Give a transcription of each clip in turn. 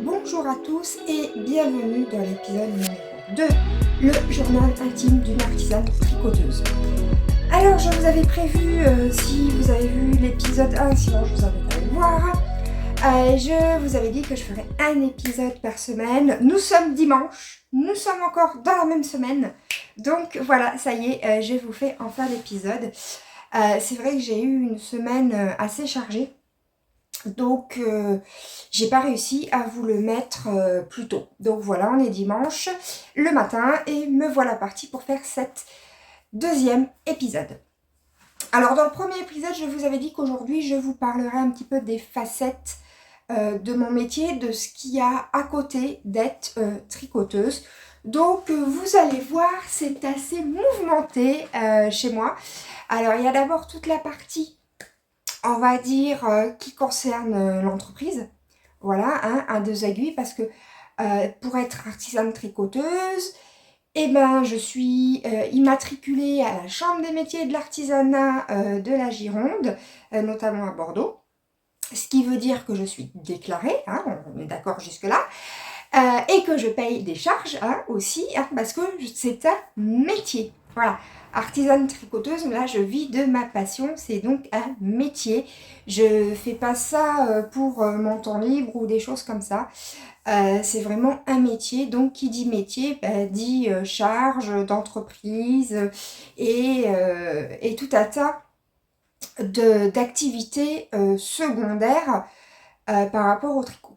Bonjour à tous et bienvenue dans l'épisode numéro 2, le journal intime d'une artisane tricoteuse. Alors je vous avais prévu, si vous avez vu l'épisode 1, sinon je vous invite à le voir, je vous avais dit que je ferais un épisode par semaine. Nous sommes dimanche, nous sommes encore dans la même semaine, donc voilà, ça y est, je vous fais enfin l'épisode. C'est vrai que j'ai eu une semaine assez chargée. Donc, j'ai pas réussi à vous le mettre plus tôt. Donc voilà, on est dimanche, le matin, et me voilà partie pour faire cet deuxième épisode. Alors, dans le premier épisode, je vous avais dit qu'aujourd'hui, je vous parlerai un petit peu des facettes de mon métier, de ce qu'il y a à côté d'être tricoteuse. Donc, vous allez voir, c'est assez mouvementé chez moi. Alors, il y a d'abord toute la partie, on va dire, qui concerne l'entreprise. Voilà, hein, un deux aiguilles, parce que pour être artisane tricoteuse, eh ben, je suis immatriculée à la Chambre des métiers et de l'artisanat de la Gironde, notamment à Bordeaux. Ce qui veut dire que je suis déclarée, hein, on est d'accord jusque-là, et que je paye des charges hein, aussi, hein, parce que c'est un métier. Voilà, artisane tricoteuse, là je vis de ma passion, c'est donc un métier. Je fais pas ça pour mon temps libre ou des choses comme ça. C'est vraiment un métier, donc qui dit métier dit charge d'entreprise et tout un tas d'activités secondaires par rapport au tricot.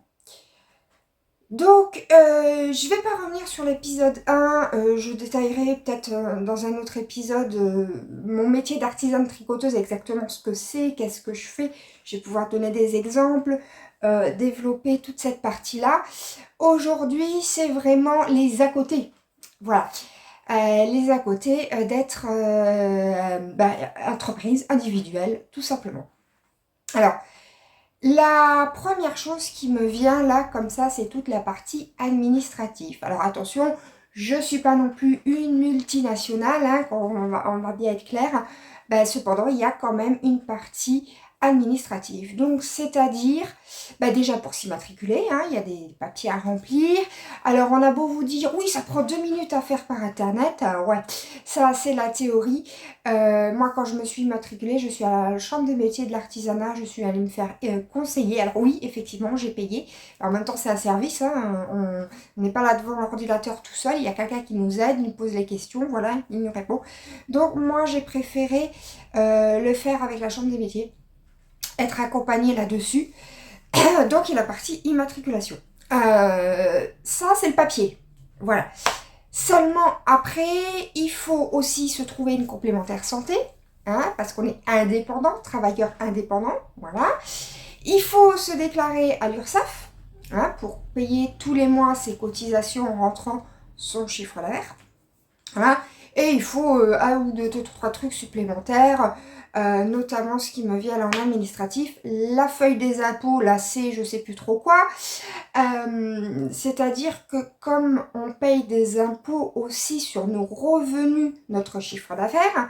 Donc, je vais pas revenir sur l'épisode 1, je détaillerai peut-être dans un autre épisode mon métier d'artisane tricoteuse, exactement ce que c'est, qu'est-ce que je fais. Je vais pouvoir donner des exemples, développer toute cette partie-là. Aujourd'hui, c'est vraiment les à côté. Voilà, les à côté d'être entreprise individuelle, tout simplement. Alors, la première chose qui me vient là, comme ça, c'est toute la partie administrative. Alors attention, je ne suis pas non plus une multinationale, hein, on va bien être clair. Cependant, il y a quand même une partie administrative. Donc, c'est-à-dire, déjà pour s'immatriculer, hein, il y a des papiers à remplir. Alors, on a beau vous dire, oui, ça prend 2 minutes à faire par Internet. Ouais, ça, c'est la théorie. Moi, quand je me suis immatriculée, je suis à la Chambre des métiers de l'artisanat, je suis allée me faire conseiller. Alors oui, effectivement, j'ai payé. En même temps, c'est un service, hein, on n'est pas là devant l'ordinateur tout seul, il y a quelqu'un qui nous aide, il nous pose les questions, voilà, il nous répond. Donc moi, j'ai préféré le faire avec la Chambre des métiers, être accompagnée là-dessus. Donc, il y a la partie immatriculation. Ça, c'est le papier. Voilà. Seulement, après, il faut aussi se trouver une complémentaire santé, hein, parce qu'on est indépendant, travailleur indépendant, voilà. Il faut se déclarer à l'URSSAF, hein, pour payer tous les mois ses cotisations en rentrant son chiffre d'affaires. Voilà. Et il faut un ou deux, trois trucs supplémentaires, notamment ce qui me vient en administratif, la feuille des impôts, la C, je sais plus trop quoi. C'est-à-dire que comme on paye des impôts aussi sur nos revenus, notre chiffre d'affaires,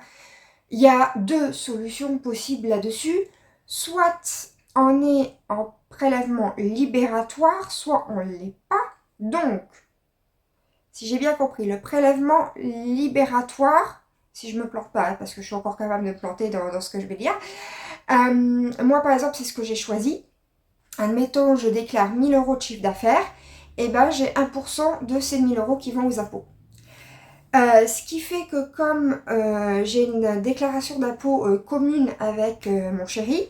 il y a deux solutions possibles là-dessus. Soit on est en prélèvement libératoire, soit on ne l'est pas. Donc, si j'ai bien compris, le prélèvement libératoire, si je me plante pas, parce que je suis encore capable de me planter dans ce que je vais dire, moi par exemple, c'est ce que j'ai choisi. Admettons, je déclare 1000 € de chiffre d'affaires, et j'ai 1% de ces 1000 € qui vont aux impôts. Ce qui fait que comme j'ai une déclaration d'impôt commune avec mon chéri,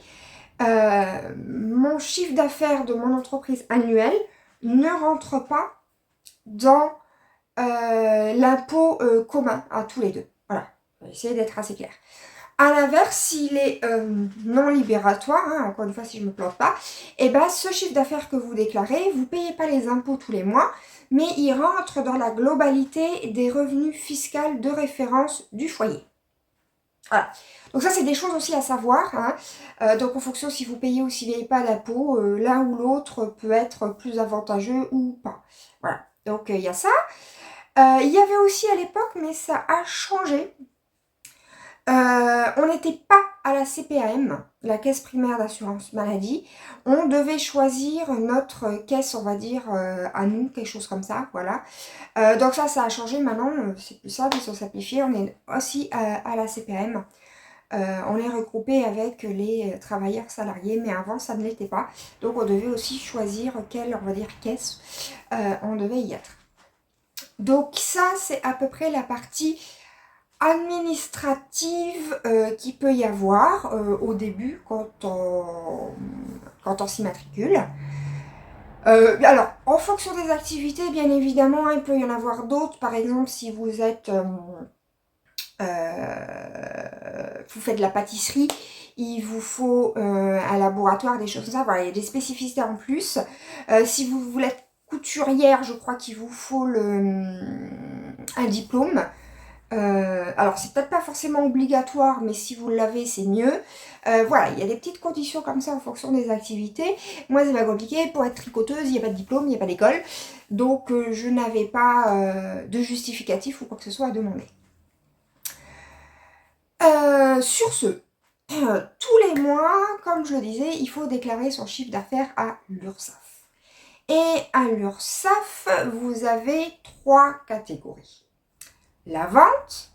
mon chiffre d'affaires de mon entreprise annuelle ne rentre pas dans l'impôt commun à tous les deux. Voilà, je vais essayer d'être assez clair. A l'inverse, s'il est non libératoire, hein, encore une fois si je ne me plante pas, ce chiffre d'affaires que vous déclarez, vous ne payez pas les impôts tous les mois, mais il rentre dans la globalité des revenus fiscaux de référence du foyer. Voilà. Donc ça, c'est des choses aussi à savoir. Hein. Donc en fonction si vous payez ou si vous ne payez pas d'impôts, l'un ou l'autre peut être plus avantageux ou pas. Voilà. Donc il y a ça. Il y avait aussi à l'époque, mais ça a changé. On n'était pas à la CPAM, la caisse primaire d'assurance maladie. On devait choisir notre caisse, on va dire, à nous, quelque chose comme ça, voilà. Donc ça a changé maintenant, c'est plus simple, ils sont simplifiés. On est aussi à la CPAM. On est regroupé avec les travailleurs salariés, mais avant ça ne l'était pas. Donc on devait aussi choisir quelle, on va dire, caisse on devait y être. Donc ça, c'est à peu près la partie administrative qu'il peut y avoir au début quand on s'immatricule. Alors, en fonction des activités, bien évidemment, il peut y en avoir d'autres. Par exemple, si vous êtes... vous faites de la pâtisserie, il vous faut un laboratoire, des choses comme ça. Voilà, il y a des spécificités en plus. Si vous voulez être couturière, je crois qu'il vous faut un diplôme. Alors, c'est peut-être pas forcément obligatoire, mais si vous l'avez, c'est mieux. Voilà, il y a des petites conditions comme ça en fonction des activités. Moi, c'est pas compliqué. Pour être tricoteuse, il n'y a pas de diplôme, il n'y a pas d'école. Donc, je n'avais pas de justificatif ou quoi que ce soit à demander. Sur ce, tous les mois, comme je le disais, il faut déclarer son chiffre d'affaires à l'URSSAF. Et à l'URSSAF, vous avez 3 catégories. La vente,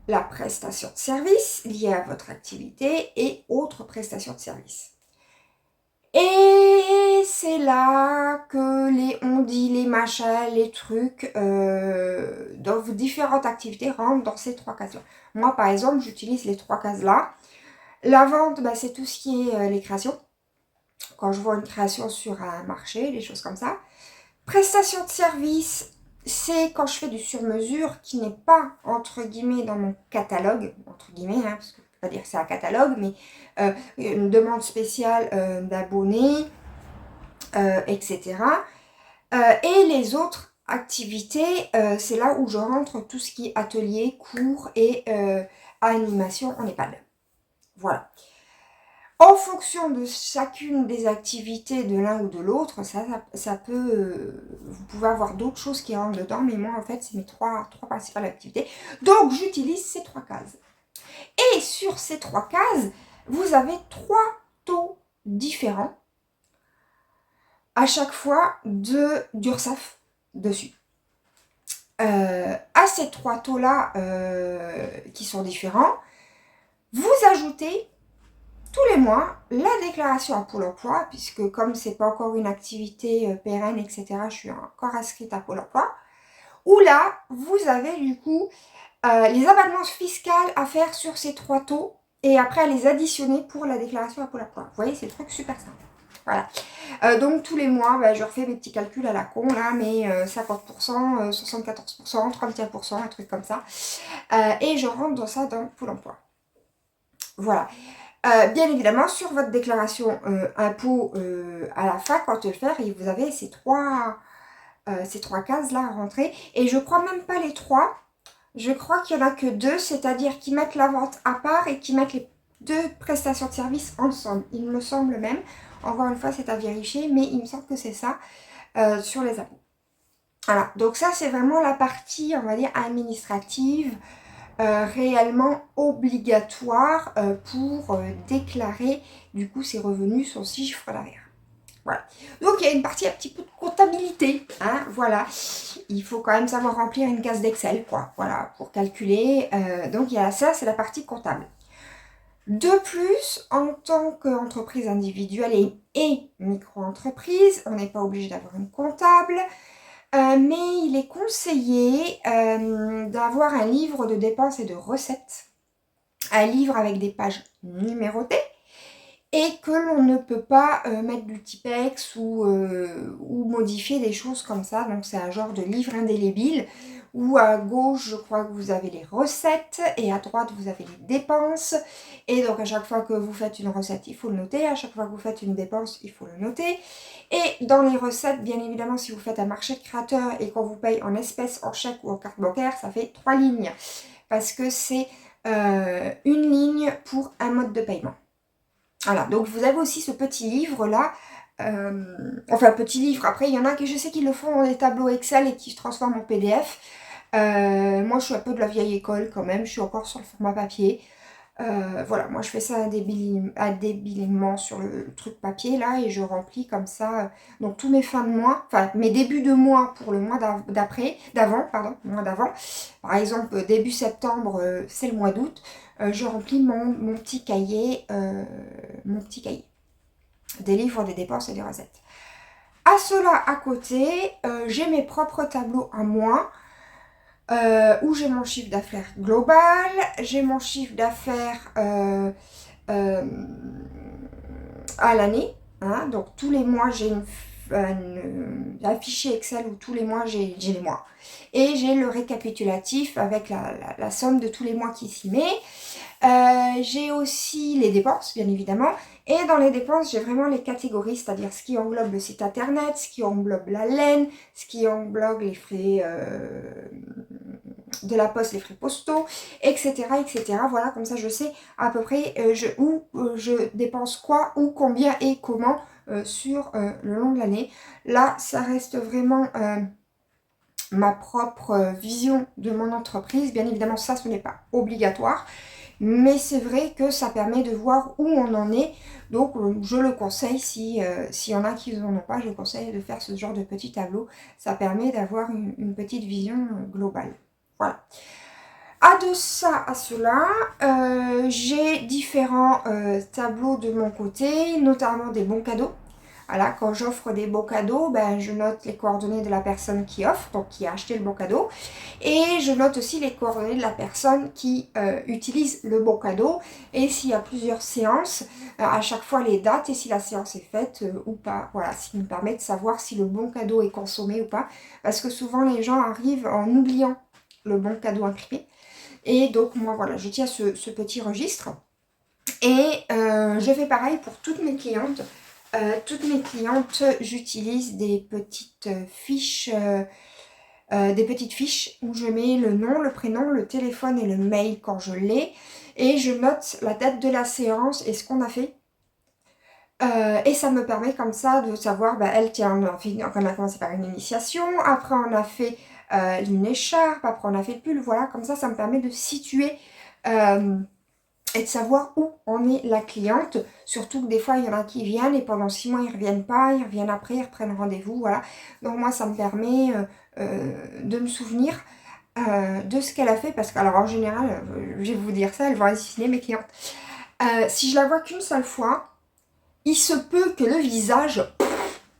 la prestation de service liée à votre activité et autres prestations de service. Et c'est là que on dit les machins, les trucs, dans vos différentes activités rentrent dans ces 3 cases-là. Moi, par exemple, j'utilise les 3 cases-là. La vente, bah, c'est tout ce qui est les créations. Quand je vois une création sur un marché, des choses comme ça. Prestation de service, c'est quand je fais du sur-mesure qui n'est pas, entre guillemets, dans mon catalogue, entre guillemets, hein, parce que je ne peux pas dire que c'est un catalogue, mais une demande spéciale d'abonnés, etc. Et les autres activités, c'est là où je rentre tout ce qui est atelier, cours et animation en EHPAD. Voilà. En fonction de chacune des activités de l'un ou de l'autre, ça peut... vous pouvez avoir d'autres choses qui rentrent dedans, mais moi, en fait, c'est mes trois principales activités. Donc, j'utilise ces 3 cases. Et sur ces 3 cases, vous avez 3 taux différents à chaque fois d'URSSAF dessus. À ces 3 taux-là qui sont différents, vous ajoutez tous les mois la déclaration à Pôle emploi, puisque comme c'est pas encore une activité pérenne, etc., je suis encore inscrite à Pôle emploi, où là, vous avez du coup les abattements fiscaux à faire sur ces 3 taux, et après à les additionner pour la déclaration à Pôle emploi. Vous voyez, c'est le truc super simple. Voilà. Donc tous les mois, je refais mes petits calculs à la con, là, mais 50%, 74%, 31%, un truc comme ça. Et je rentre dans ça dans Pôle emploi. Voilà. Bien évidemment, sur votre déclaration impôt à la fin, quand tu le faire, vous avez ces trois cases-là à rentrer. Et je crois même pas les 3. Je crois qu'il n'y en a que 2, c'est-à-dire qu'ils mettent la vente à part et qu'ils mettent les 2 prestations de service ensemble. Il me semble même. Encore une fois, c'est à vérifier, mais il me semble que c'est ça sur les impôts. Voilà, donc ça, c'est vraiment la partie, on va dire, administrative, réellement obligatoire pour déclarer du coup ses revenus, son chiffre d'affaires. Voilà. Donc il y a une partie un petit peu de comptabilité, hein, voilà. Il faut quand même savoir remplir une case d'Excel, quoi, voilà, pour calculer. Donc il y a ça, c'est la partie comptable. De plus, en tant qu'entreprise individuelle et micro-entreprise, on n'est pas obligé d'avoir une comptable. Mais il est conseillé d'avoir un livre de dépenses et de recettes, un livre avec des pages numérotées et que l'on ne peut pas mettre du Tipex ou modifier des choses comme ça. Donc c'est un genre de livre indélébile où à gauche, je crois que vous avez les recettes et à droite, vous avez les dépenses. Et donc à chaque fois que vous faites une recette, il faut le noter. À chaque fois que vous faites une dépense, il faut le noter. Et dans les recettes, bien évidemment, si vous faites un marché de créateur et qu'on vous paye en espèces, en chèque ou en carte bancaire, ça fait 3 lignes. Parce que c'est une ligne pour un mode de paiement. Voilà, donc vous avez aussi ce petit livre-là. Enfin, petit livre. Après, il y en a que je sais qu'ils le font dans des tableaux Excel et qui se transforment en PDF. Moi, je suis un peu de la vieille école quand même. Je suis encore sur le format papier. Voilà, moi je fais ça indélébilement sur le truc papier là et je remplis comme ça donc tous mes fins de mois, enfin mes débuts de mois pour le mois mois d'avant. Par exemple, début septembre, c'est le mois d'août, je remplis mon petit cahier, des livres, des dépenses et des recettes. À cela, à côté, j'ai mes propres tableaux à moi. Où j'ai mon chiffre d'affaires global, j'ai mon chiffre d'affaires à l'année. Hein, donc tous les mois, j'ai un fichier Excel où tous les mois, j'ai les mois. Et j'ai le récapitulatif avec la somme de tous les mois qui s'y met. J'ai aussi les dépenses, bien évidemment. Et dans les dépenses, j'ai vraiment les catégories, c'est-à-dire ce qui englobe le site internet, ce qui englobe la laine, ce qui englobe les frais de la poste, les frais postaux, etc., etc. Voilà, comme ça je sais à peu près où je dépense quoi, où, combien et comment sur le long de l'année. Là, ça reste vraiment ma propre vision de mon entreprise. Bien évidemment, ça, ce n'est pas obligatoire. Mais c'est vrai que ça permet de voir où on en est. Donc, je le conseille, s'il y en a qui n'en ont pas, je conseille de faire ce genre de petit tableau. Ça permet d'avoir une petite vision globale. Voilà. À cela, j'ai différents tableaux de mon côté, notamment des bons cadeaux. Voilà, quand j'offre des beaux cadeaux, ben, je note les coordonnées de la personne qui offre, donc qui a acheté le bon cadeau. Et je note aussi les coordonnées de la personne qui utilise le bon cadeau. Et s'il y a plusieurs séances, à chaque fois les dates et si la séance est faite ou pas. Voilà, ce qui me permet de savoir si le bon cadeau est consommé ou pas. Parce que souvent les gens arrivent en oubliant le bon cadeau imprimé. Et donc moi voilà, je tiens ce petit registre. Et je fais pareil pour toutes mes clientes. J'utilise des petites fiches où je mets le nom, le prénom, le téléphone et le mail quand je l'ai. Et je note la date de la séance et ce qu'on a fait. Et ça me permet comme ça de savoir, elle, tiens, on a commencé par une initiation, après on a fait une écharpe, après on a fait le pull, voilà, comme ça me permet de situer et de savoir où en est la cliente, surtout que des fois il y en a qui viennent et pendant 6 mois ils reviennent pas, ils reviennent après, ils reprennent rendez-vous, voilà. Donc moi ça me permet de me souvenir de ce qu'elle a fait, parce que alors en général, je vais vous dire ça, elles vont halluciner mes clientes. Si je la vois qu'une seule fois, il se peut que le visage,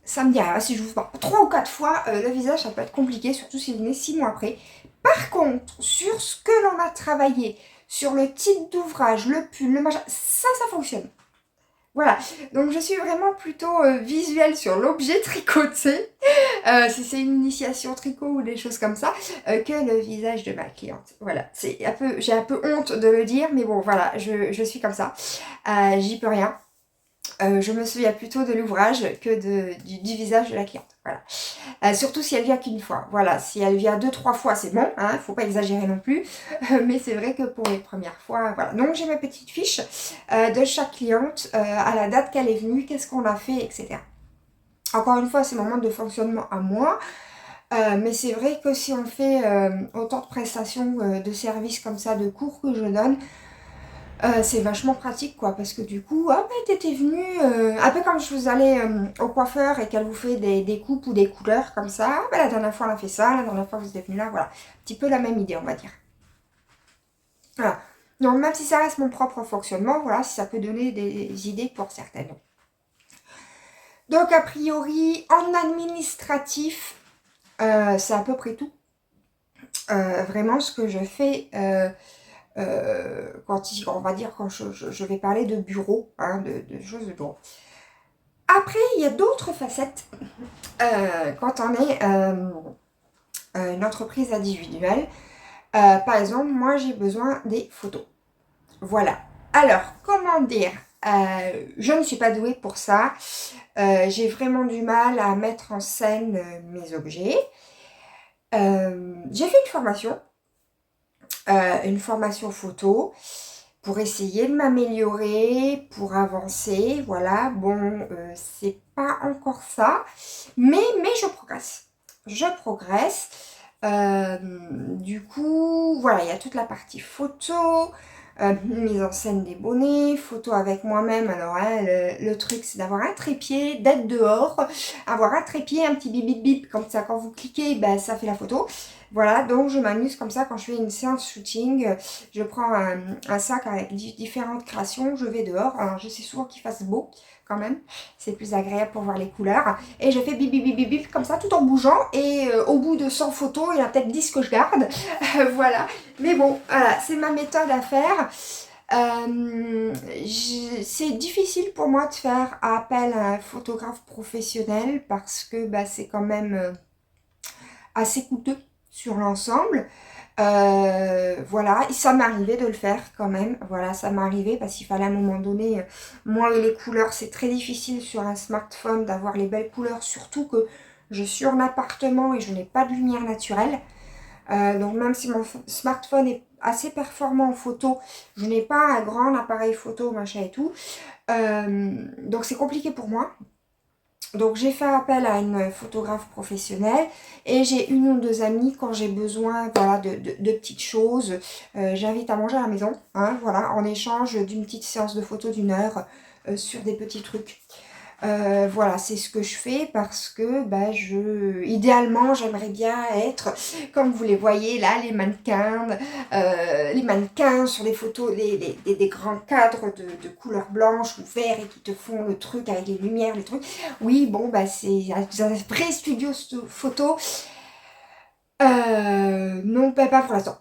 ça me dit rien, si je vous parle 3 ou 4 fois, le visage ça peut être compliqué, surtout si vous venez 6 mois après. Par contre, sur ce que l'on a travaillé, sur le titre d'ouvrage, le pull, le machin, ça fonctionne. Voilà, donc je suis vraiment plutôt visuelle sur l'objet tricoté, si c'est une initiation tricot ou des choses comme ça, que le visage de ma cliente. Voilà, j'ai un peu honte de le dire, mais bon, voilà, je suis comme ça, j'y peux rien. Je me souviens plutôt de l'ouvrage que du visage de la cliente. Voilà. Surtout si elle vient qu'une fois. Voilà, si elle vient 2-3 fois, c'est bon, hein, faut pas exagérer non plus. Mais c'est vrai que pour les premières fois, voilà. Donc j'ai ma petite fiche de chaque cliente, à la date qu'elle est venue, qu'est-ce qu'on a fait, etc. Encore une fois, c'est mon mode de fonctionnement à moi. Mais c'est vrai que si on fait autant de prestations de services comme ça, de cours que je donne, c'est vachement pratique quoi, parce que du coup, t'étais venue, un peu comme je vous allais au coiffeur et qu'elle vous fait des coupes ou des couleurs comme ça, la dernière fois on a fait ça, la dernière fois vous êtes venue là, voilà, un petit peu la même idée on va dire. Voilà, donc même si ça reste mon propre fonctionnement, voilà, si ça peut donner des idées pour certaines. Donc a priori, en administratif, c'est à peu près tout. Vraiment ce que je fais... quand je vais parler de bureau, hein, de choses de bureau. Après, il y a d'autres facettes quand on est une entreprise individuelle. Par exemple, moi, j'ai besoin des photos. Voilà. Alors, comment dire, je ne suis pas douée pour ça. J'ai vraiment du mal à mettre en scène mes objets. J'ai fait une formation photo pour essayer de m'améliorer, pour avancer, voilà, bon, c'est pas encore ça, mais je progresse, Du coup, voilà, il y a toute la partie photo, mise en scène des bonnets, photo avec moi-même. Alors, hein, le truc, c'est d'avoir un trépied, d'être dehors, avoir un trépied, un petit bip bip bip, comme ça, quand vous cliquez, ben, ça fait la photo. Voilà, donc je m'amuse comme ça quand je fais une séance shooting. Je prends un sac avec différentes créations, je vais dehors. Alors, je sais souvent qu'il fasse beau quand même, c'est plus agréable pour voir les couleurs. Et je fais bip bip bip bip bip comme ça tout en bougeant. Et au bout de 100 photos, il y en a peut-être 10 que je garde. Voilà. Mais bon, voilà, c'est ma méthode à faire. C'est difficile pour moi de faire appel à un photographe professionnel parce que bah, c'est quand même assez coûteux sur l'ensemble. Voilà, et ça m'arrivait de le faire quand même. Voilà, ça m'arrivait parce qu'il fallait à un moment donné, moi et les couleurs, c'est très difficile sur un smartphone d'avoir les belles couleurs, surtout que je suis en appartement et je n'ai pas de lumière naturelle. Donc même si mon smartphone est assez performant en photo, je n'ai pas un grand appareil photo, machin et tout. Donc c'est compliqué pour moi. Donc j'ai fait appel à une photographe professionnelle et j'ai une ou deux amies quand j'ai besoin voilà, de petites choses. J'invite à manger à la maison, hein, voilà, en échange d'une petite séance de photo d'1 heure sur des petits trucs. Voilà, c'est ce que je fais parce que bah, idéalement j'aimerais bien être comme vous les voyez là, les mannequins sur les photos, des grands cadres de couleur blanche ou vert et qui te font le truc avec les lumières, les trucs. Oui, bon, bah c'est un vrai studio photo. Non, bah, pas pour l'instant.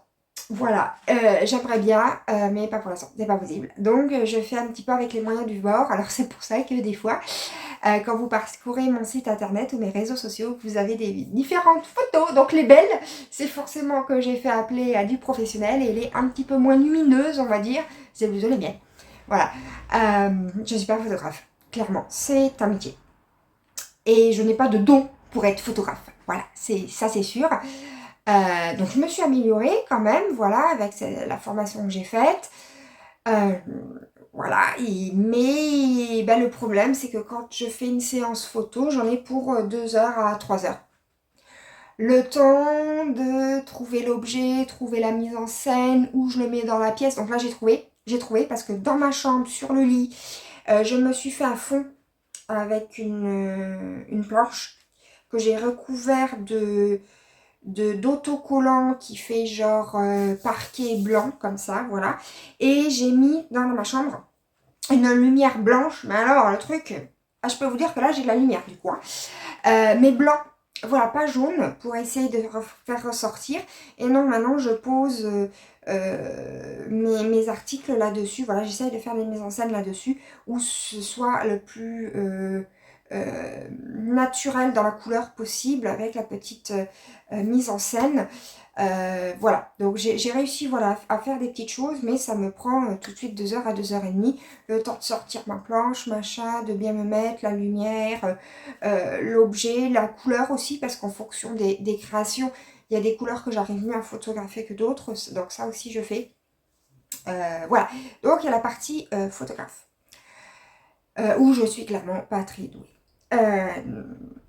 Voilà, j'aimerais bien, mais pas pour l'instant, c'est pas possible. Donc je fais un petit peu avec les moyens du bord. Alors c'est pour ça que des fois, quand vous parcourez mon site internet ou mes réseaux sociaux, vous avez des différentes photos. Donc les belles, c'est forcément que j'ai fait appeler à du professionnel et les un petit peu moins lumineuses, on va dire, c'est plutôt les miennes. Voilà, je ne suis pas photographe, clairement, c'est un métier. Et je n'ai pas de don pour être photographe. Voilà, ça c'est sûr. Donc je me suis améliorée quand même, voilà, avec la formation que j'ai faite. Voilà, mais ben, le problème c'est que quand je fais une séance photo, j'en ai pour 2 heures à 3 heures. Le temps de trouver l'objet, trouver la mise en scène, où je le mets dans la pièce. Donc là j'ai trouvé parce que dans ma chambre, sur le lit, je me suis fait un fond avec une planche que j'ai recouvert d'autocollant qui fait genre parquet blanc comme ça, voilà. Et j'ai mis dans ma chambre une lumière blanche. Mais alors le truc, je peux vous dire que là j'ai de la lumière du coup, mais blanc. Voilà, pas jaune, pour essayer de faire ressortir. Et non, maintenant je pose mes articles là-dessus. Voilà, j'essaye de faire des mises en scène là-dessus, où ce soit le plus naturel dans la couleur possible, avec la petite mise en scène. Voilà, donc j'ai réussi voilà, à faire des petites choses, mais ça me prend tout de suite 2 heures à 2 heures et demie, le temps de sortir ma planche, machin, de bien me mettre, la lumière, l'objet, la couleur aussi, parce qu'en fonction des créations, il y a des couleurs que j'arrive mieux à photographier que d'autres, donc ça aussi je fais. Voilà, donc il y a la partie photographe, où je suis clairement pas très douée.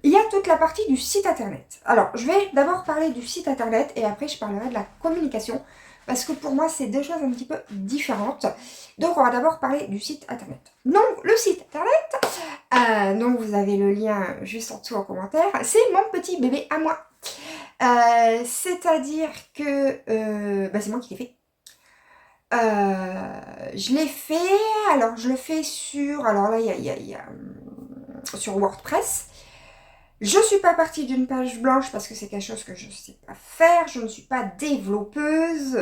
Il y a toute la partie du site internet. Alors, je vais d'abord parler du site internet et après je parlerai de la communication parce que pour moi, c'est deux choses un petit peu différentes. Donc, on va d'abord parler du site internet. Donc, le site internet, donc vous avez le lien juste en dessous en commentaire, c'est mon petit bébé à moi. C'est-à-dire que c'est moi qui l'ai fait. Je l'ai fait, alors je le fais sur, alors là il y a sur WordPress. Je ne suis pas partie d'une page blanche parce que c'est quelque chose que je ne sais pas faire, je ne suis pas développeuse,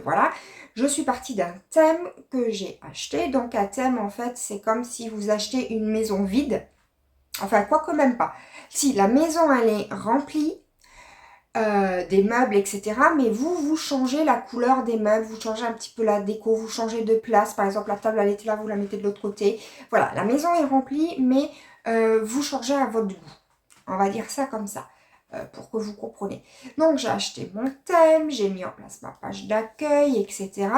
voilà. Je suis partie d'un thème que j'ai acheté, donc un thème en fait c'est comme si vous achetez une maison vide, enfin quoi que même pas. Si la maison elle est remplie, des meubles, etc. Mais vous changez la couleur des meubles, vous changez un petit peu la déco, vous changez de place. Par exemple, la table, elle était là, vous la mettez de l'autre côté. Voilà, la maison est remplie, mais vous changez à votre goût. On va dire ça comme ça, pour que vous compreniez. Donc, j'ai acheté mon thème, j'ai mis en place ma page d'accueil, etc.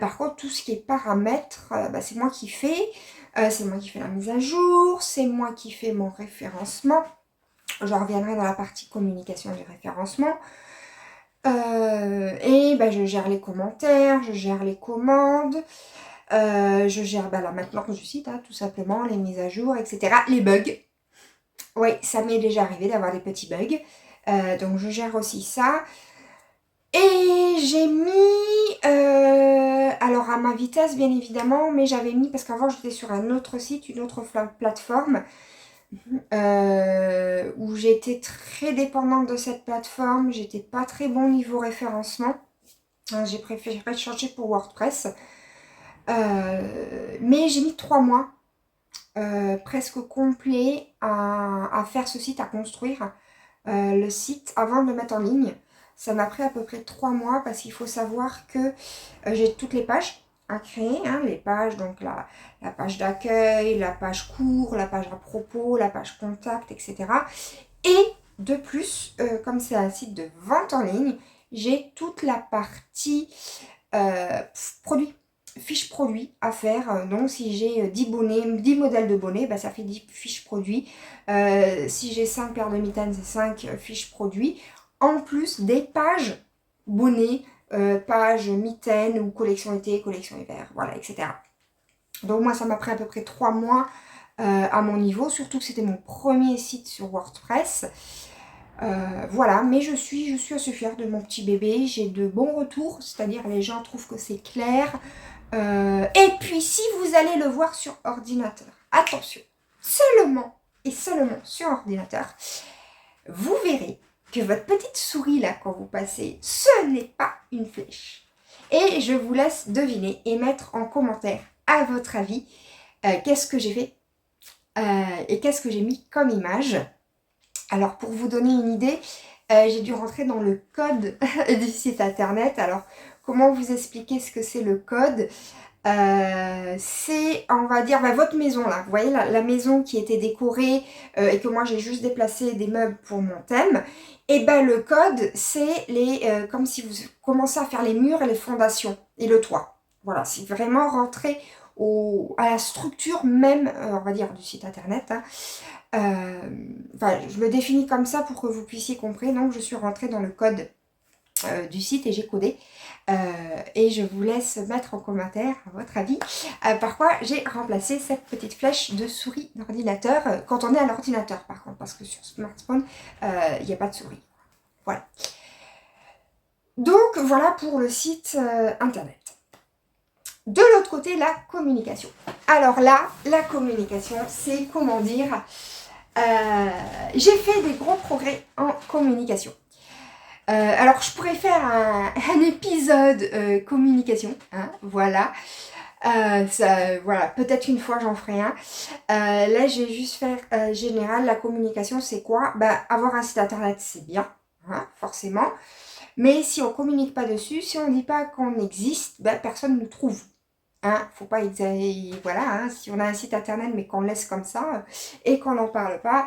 Par contre, tout ce qui est paramètres, c'est moi qui fais. C'est moi qui fais la mise à jour, c'est moi qui fais mon référencement. Je reviendrai dans la partie communication du référencement. Et je gère les commentaires, je gère les commandes, je gère la maintenance du site, tout simplement, les mises à jour, etc. Les bugs. Oui, ça m'est déjà arrivé d'avoir des petits bugs. Donc je gère aussi ça. Et j'ai mis, alors à ma vitesse bien évidemment, mais j'avais mis, parce qu'avant j'étais sur un autre site, une autre plateforme, où j'étais très dépendante de cette plateforme, j'étais pas très bon niveau référencement. J'ai préféré changer pour WordPress. Mais j'ai mis 3 mois, presque complet, à faire ce site, à construire le site avant de le mettre en ligne. Ça m'a pris à peu près 3 mois parce qu'il faut savoir que j'ai toutes les pages à créer, les pages, donc la page d'accueil, la page cours, la page à propos, la page contact, etc. Et de plus, comme c'est un site de vente en ligne, j'ai toute la partie produit, fiches produits à faire. Donc si j'ai 10 modèles de bonnets, ça fait 10 fiches produits. Si j'ai 5 paires de mitaines, c'est 5 fiches produits. En plus des pages bonnets, pages mitaines ou collection été, collection hiver, voilà, etc. Donc moi, ça m'a pris à peu près 3 mois à mon niveau, surtout que c'était mon premier site sur WordPress. Voilà, mais je suis assez fière de mon petit bébé, j'ai de bons retours, c'est-à-dire les gens trouvent que c'est clair. Et puis si vous allez le voir sur ordinateur, attention, seulement et seulement sur ordinateur, vous verrez que votre petite souris là, quand vous passez, ce n'est pas une flèche. Et je vous laisse deviner et mettre en commentaire, à votre avis, qu'est-ce que j'ai fait et qu'est-ce que j'ai mis comme image. Alors, pour vous donner une idée, j'ai dû rentrer dans le code du site internet. Alors, comment vous expliquer ce que c'est le code ? C'est, on va dire, votre maison là. Vous voyez la maison qui était décorée et que moi j'ai juste déplacé des meubles pour mon thème. Et le code, c'est comme si vous commencez à faire les murs et les fondations et le toit. Voilà, c'est vraiment rentrer à la structure même, on va dire, du site internet. Je le définis comme ça pour que vous puissiez comprendre. Donc, je suis rentrée dans le code du site et j'ai codé. Et je vous laisse mettre en commentaire, à votre avis, par quoi j'ai remplacé cette petite flèche de souris d'ordinateur quand on est à l'ordinateur, par contre, parce que sur smartphone, il n'y a pas de souris. Voilà. Donc, voilà pour le site internet. De l'autre côté, la communication. Alors là, la communication, c'est comment dire... j'ai fait des gros progrès en communication. Alors, je pourrais faire un épisode communication, voilà. Voilà, peut-être une fois j'en ferai un. Là, je vais juste faire général. La communication, c'est quoi ? Avoir un site internet, c'est bien, forcément. Mais si on communique pas dessus, si on ne dit pas qu'on existe, personne ne nous trouve. Faut pas exagérer, voilà, si on a un site internet mais qu'on le laisse comme ça et qu'on n'en parle pas,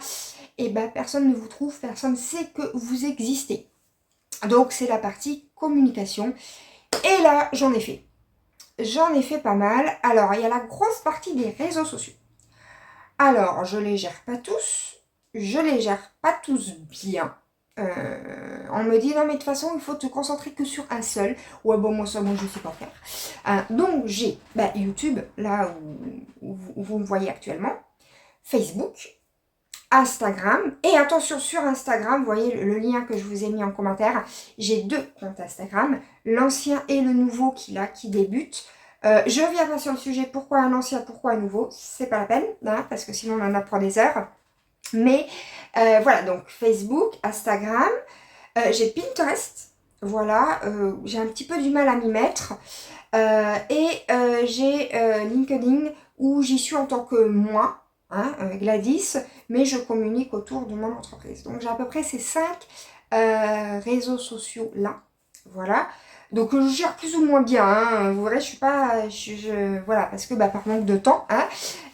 et personne ne vous trouve, personne ne sait que vous existez. Donc c'est la partie communication. Et là, j'en ai fait. J'en ai fait pas mal. Alors, il y a la grosse partie des réseaux sociaux. Alors, je les gère pas tous. Je les gère pas tous bien. On me dit, non mais de toute façon, il faut te concentrer que sur un seul. Ouais, bon, moi, je sais pas faire. Donc, j'ai YouTube, là où vous me voyez actuellement. Facebook. Instagram. Et attention, sur Instagram, vous voyez le lien que je vous ai mis en commentaire. J'ai 2 comptes Instagram. L'ancien et le nouveau qui débute. Je reviens pas sur le sujet pourquoi un ancien, pourquoi un nouveau. C'est pas la peine, parce que sinon on en apprend des heures. Mais voilà, donc Facebook, Instagram, j'ai Pinterest, voilà, j'ai un petit peu du mal à m'y mettre, et j'ai LinkedIn où j'y suis en tant que moi, Gladys, mais je communique autour de mon entreprise. Donc j'ai à peu près ces 5 réseaux sociaux là, voilà. Donc je gère plus ou moins bien, vous verrez, je suis pas, voilà, parce que par manque de temps,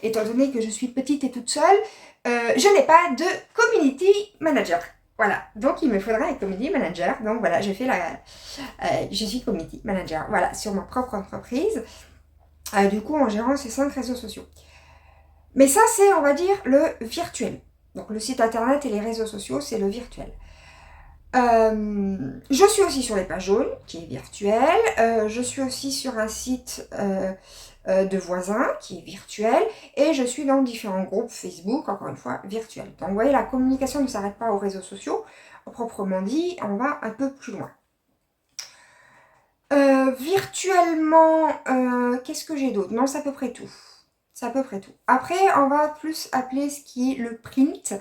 étant donné que je suis petite et toute seule, je n'ai pas de community manager. Voilà, donc il me faudra un community manager. Donc voilà, je suis community manager, voilà, sur ma propre entreprise, du coup en gérant ces 5 réseaux sociaux. Mais ça, c'est, on va dire, le virtuel. Donc le site internet et les réseaux sociaux, c'est le virtuel. Je suis aussi sur les pages jaunes, qui est virtuel. Je suis aussi sur un site de voisins, qui est virtuel. Et je suis dans différents groupes Facebook, encore une fois, virtuels. Donc vous voyez, la communication ne s'arrête pas aux réseaux sociaux. Proprement dit, on va un peu plus loin. Virtuellement, qu'est-ce que j'ai d'autre? Non, c'est à peu près tout. C'est à peu près tout. Après, on va plus appeler ce qui est le print.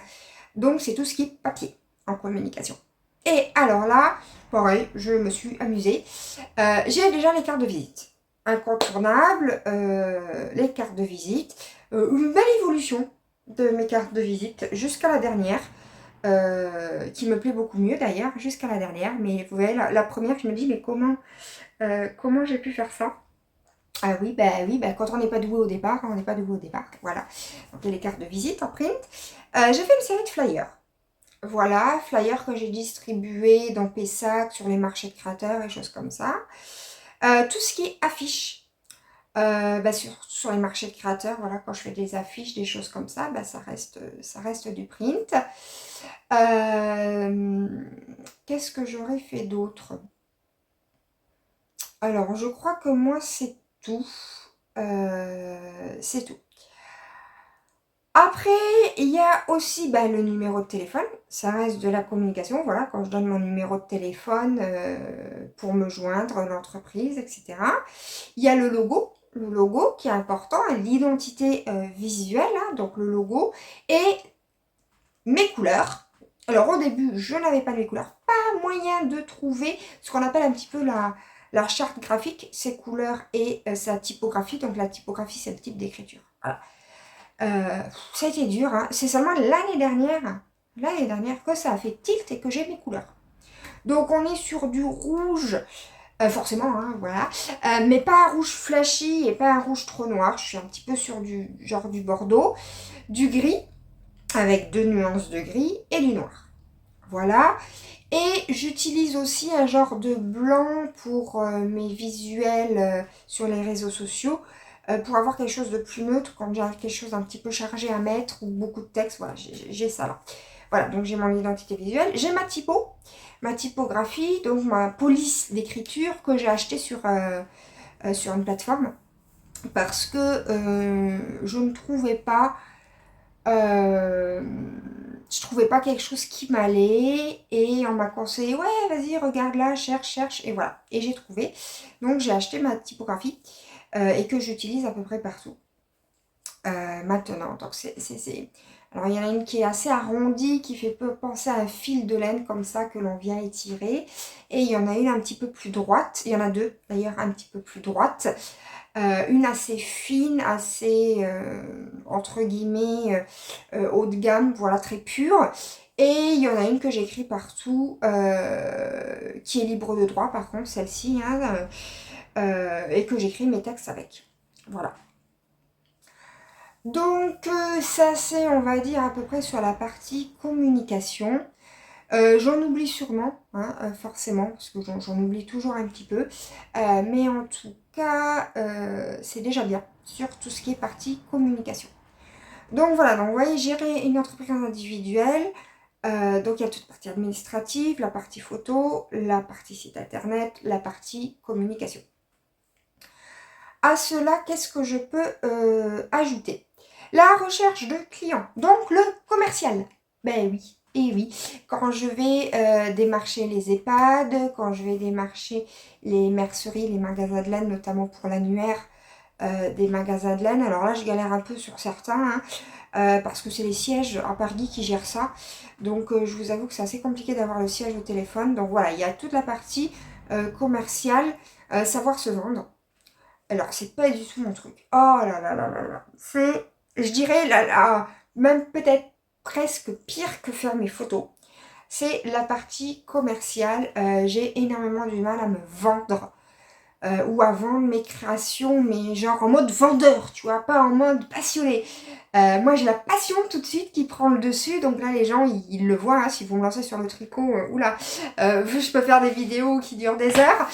Donc, c'est tout ce qui est papier en communication. Et alors là, pareil, je me suis amusée. J'ai déjà les cartes de visite. Incontournables, les cartes de visite. Une belle évolution de mes cartes de visite jusqu'à la dernière. Qui me plaît beaucoup mieux d'ailleurs, jusqu'à la dernière. Mais vous voyez, la première, je me dis, mais comment j'ai pu faire ça? Ah oui, quand on n'est pas doué au départ, on n'est pas doué au départ. Voilà. Donc, il y a les cartes de visite en print. J'ai fait une série de flyers. Voilà, flyers que j'ai distribués dans Pessac, sur les marchés de créateurs et choses comme ça. Tout ce qui est affiches. Sur les marchés de créateurs, voilà, quand je fais des affiches, des choses comme ça, ça reste du print. Qu'est-ce que j'aurais fait d'autre? Alors, je crois que moi, c'est tout. C'est tout. Après, il y a aussi le numéro de téléphone. Ça reste de la communication. Voilà, quand je donne mon numéro de téléphone pour me joindre, l'entreprise, etc. Il y a le logo. Le logo qui est important, l'identité visuelle, hein, donc le logo, et mes couleurs. Alors au début, je n'avais pas mes couleurs, pas moyen de trouver ce qu'on appelle un petit peu la charte graphique, ses couleurs et sa typographie. Donc la typographie, c'est le type d'écriture. Voilà. Ça a été dur, hein. C'est seulement l'année dernière que ça a fait tilt et que j'ai mes couleurs. Donc on est sur du rouge, forcément, hein, voilà, mais pas un rouge flashy et pas un rouge trop noir. Je suis un petit peu sur du bordeaux, du gris, avec 2 nuances de gris et du noir. Voilà. Et j'utilise aussi un genre de blanc pour mes visuels sur les réseaux sociaux, pour avoir quelque chose de plus neutre quand j'ai quelque chose un petit peu chargé à mettre ou beaucoup de texte. Voilà, j'ai ça là. Voilà, donc j'ai mon identité visuelle. J'ai ma typographie, donc ma police d'écriture que j'ai achetée sur une plateforme parce que je ne trouvais pas quelque chose qui m'allait et on m'a conseillé, ouais, vas-y, regarde là, cherche, et voilà. Et j'ai trouvé. Donc j'ai acheté ma typographie et que j'utilise à peu près partout maintenant. Donc alors il y en a une qui est assez arrondie, qui fait peu penser à un fil de laine comme ça que l'on vient étirer. Et il y en a une un petit peu plus droite. Il y en a deux d'ailleurs un petit peu plus droite. Une assez fine, assez entre guillemets haut de gamme, voilà, très pure. Et il y en a une que j'écris partout, qui est libre de droit par contre, celle-ci, hein, et que j'écris mes textes avec. Voilà. Donc ça c'est, on va dire, à peu près sur la partie communication. J'en oublie sûrement, hein, forcément, parce que j'en oublie toujours un petit peu. Mais en tout cas, c'est déjà bien sur tout ce qui est partie communication. Donc voilà, donc vous voyez, gérer une entreprise individuelle. Donc il y a toute la partie administrative, la partie photo, la partie site internet, la partie communication. À cela, qu'est-ce que je peux ajouter? La recherche de clients, donc le commercial. Ben oui, et oui. Quand je vais démarcher les EHPAD, quand je vais démarcher les merceries, les magasins de laine, notamment pour l'annuaire des magasins de laine. Alors là, je galère un peu sur certains, hein, parce que c'est les sièges à Paris qui gèrent ça. Donc je vous avoue que c'est assez compliqué d'avoir le siège au téléphone. Donc voilà, il y a toute la partie commerciale, savoir se vendre. Alors, c'est pas du tout mon truc. Oh là là là là là. C'est, je dirais, même peut-être presque pire que faire mes photos. C'est la partie commerciale. J'ai énormément du mal à me vendre. Ou à vendre mes créations, mais genre en mode vendeur, tu vois, pas en mode passionné. Moi, j'ai la passion tout de suite qui prend le dessus. Donc là, les gens, ils le voient. Hein, si vous me lancez sur le tricot, oula, je peux faire des vidéos qui durent des heures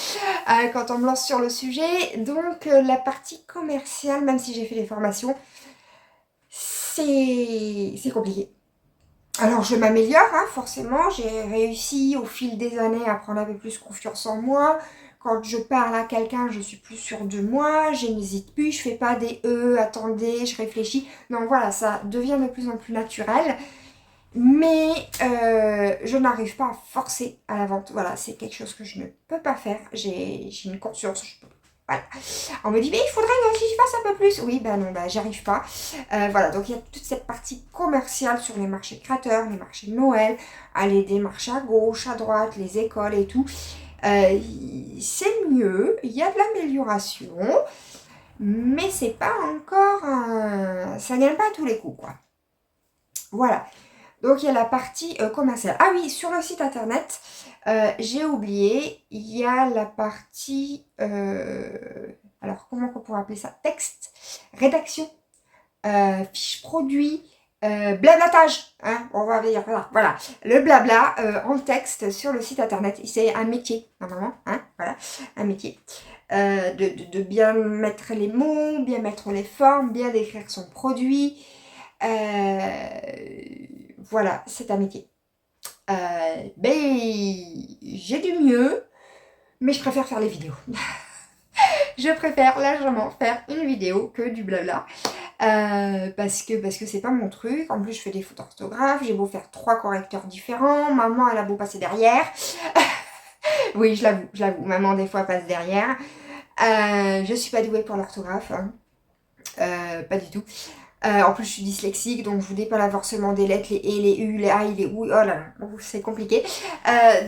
quand on me lance sur le sujet. Donc, la partie commerciale, même si j'ai fait des formations, c'est compliqué. Alors je m'améliore, hein, forcément, j'ai réussi au fil des années à prendre un peu plus confiance en moi. Quand je parle à quelqu'un, je suis plus sûre de moi, je n'hésite plus, je fais pas des attendez, je réfléchis. Non, voilà, ça devient de plus en plus naturel. Mais je n'arrive pas à forcer à la vente. Voilà, c'est quelque chose que je ne peux pas faire. J'ai une conscience. Voilà. On me dit, mais il faudrait que je fasse un peu plus. Oui, ben non, ben j'y arrive pas. Voilà, donc il y a toute cette partie commerciale sur les marchés créateurs, les marchés de Noël, aller des marchés à gauche, à droite, les écoles et tout. C'est mieux, il y a de l'amélioration, mais c'est pas encore. Ça gagne pas à tous les coups, quoi. Voilà. Donc il y a la partie commerciale. Ah oui, sur le site internet, j'ai oublié, il y a la partie, alors comment on pourrait appeler ça? Texte, rédaction, fiche produit, blablatage. Hein, on va dire voilà. Le blabla en texte sur le site internet. C'est un métier, normalement. Hein, voilà, un métier. De bien mettre les mots, bien mettre les formes, bien décrire son produit. Voilà, c'est un métier. J'ai du mieux, mais je préfère faire les vidéos. Je préfère largement faire une vidéo que du blabla. Parce que c'est pas mon truc. En plus, je fais des fautes d'orthographe. J'ai beau faire 3 correcteurs différents. Maman, elle a beau passer derrière. Oui, je l'avoue. Maman, des fois, passe derrière. Je suis pas douée pour l'orthographe. Hein. Pas du tout. En plus, je suis dyslexique, donc je vous dis pas l'avorcement des lettres, les et, les u, les a, les ou. Oh là là, c'est compliqué.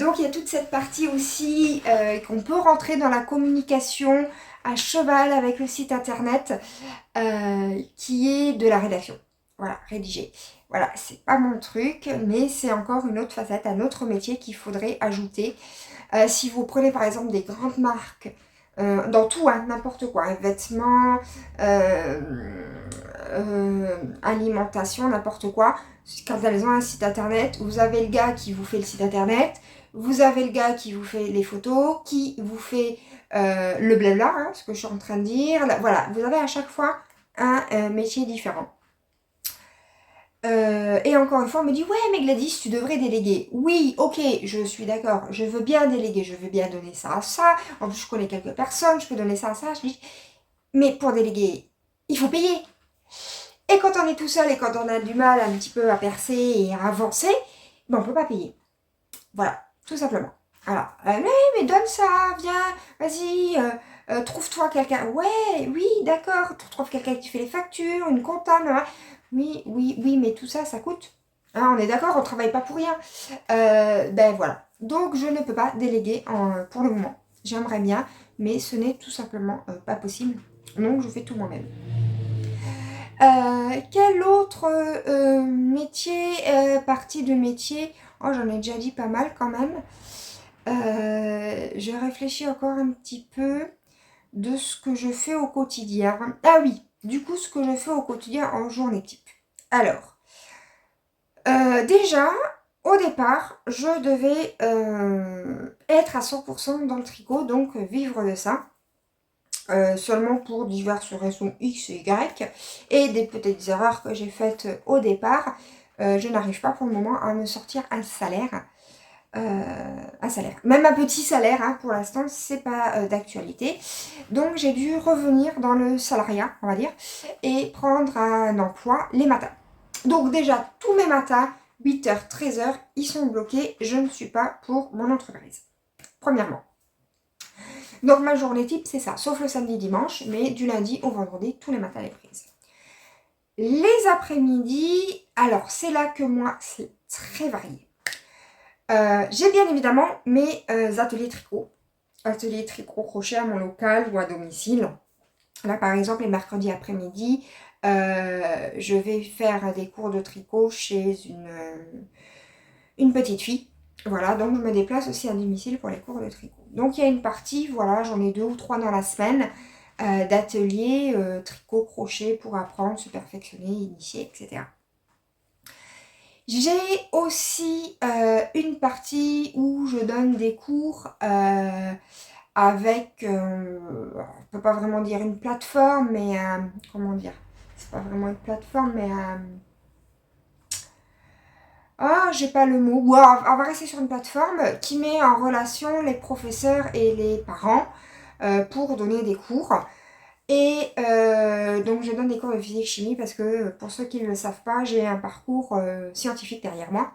Donc, il y a toute cette partie aussi qu'on peut rentrer dans la communication à cheval avec le site internet qui est de la rédaction. Voilà, rédiger. Voilà, c'est pas mon truc, mais c'est encore une autre facette, un autre métier qu'il faudrait ajouter. Si vous prenez par exemple des grandes marques, dans tout, hein, n'importe quoi, vêtements, alimentation, n'importe quoi, quand elles ont un site internet, vous avez le gars qui vous fait le site internet, vous avez le gars qui vous fait les photos, qui vous fait le blabla, hein, ce que je suis en train de dire. Là, voilà, vous avez à chaque fois un métier différent. Et encore une fois, on me dit, ouais, mais Gladys, tu devrais déléguer. Oui, ok, je suis d'accord, je veux bien déléguer, je veux bien donner ça à ça. En plus, je connais quelques personnes, je peux donner ça à ça. Je dis, mais pour déléguer, il faut payer. Et quand on est tout seul et quand on a du mal un petit peu à percer et à avancer, ben on peut pas payer. Voilà, tout simplement. Alors, mais donne ça, viens, vas-y, trouve-toi quelqu'un. Ouais, oui, d'accord, tu trouves quelqu'un qui fait les factures, une comptable. Hein. Oui, mais tout ça, ça coûte. Hein, on est d'accord, on travaille pas pour rien. Ben voilà. Donc, je ne peux pas déléguer pour le moment. J'aimerais bien, mais ce n'est tout simplement pas possible. Donc, je fais tout moi-même. Quel autre métier, partie de métier? Oh, j'en ai déjà dit pas mal quand même. Je réfléchis encore un petit peu de ce que je fais au quotidien. Ah oui, du coup, ce que je fais au quotidien en journée type. Alors, déjà, au départ, je devais être à 100% dans le tricot, donc vivre de ça. Seulement pour diverses raisons X et Y et des petites erreurs que j'ai faites au départ, je n'arrive pas pour le moment à me sortir un salaire. Même un petit salaire, hein, pour l'instant, c'est pas d'actualité. Donc j'ai dû revenir dans le salariat, on va dire, et prendre un emploi les matins. Donc déjà, tous mes matins, 8h, 13h, ils sont bloqués. Je ne suis pas pour mon entreprise. Premièrement. Donc ma journée type, c'est ça, sauf le samedi, dimanche, mais du lundi au vendredi, tous les matins les prises. Les après-midi, alors c'est là que moi, c'est très varié. J'ai bien évidemment mes ateliers tricot crochet à mon local ou à domicile. Là par exemple, les mercredis après-midi, je vais faire des cours de tricot chez une petite fille. Voilà, donc je me déplace aussi à domicile pour les cours de tricot. Donc il y a une partie, voilà, j'en ai 2 ou 3 dans la semaine, d'ateliers tricot, crochet pour apprendre, se perfectionner, initier, etc. J'ai aussi une partie où je donne des cours avec, on peut pas vraiment dire une plateforme, mais comment dire, c'est pas vraiment une plateforme, mais j'ai pas le mot, ou alors, on va rester sur une plateforme qui met en relation les professeurs et les parents pour donner des cours. Et donc je donne des cours de physique-chimie parce que pour ceux qui ne le savent pas, j'ai un parcours scientifique derrière moi.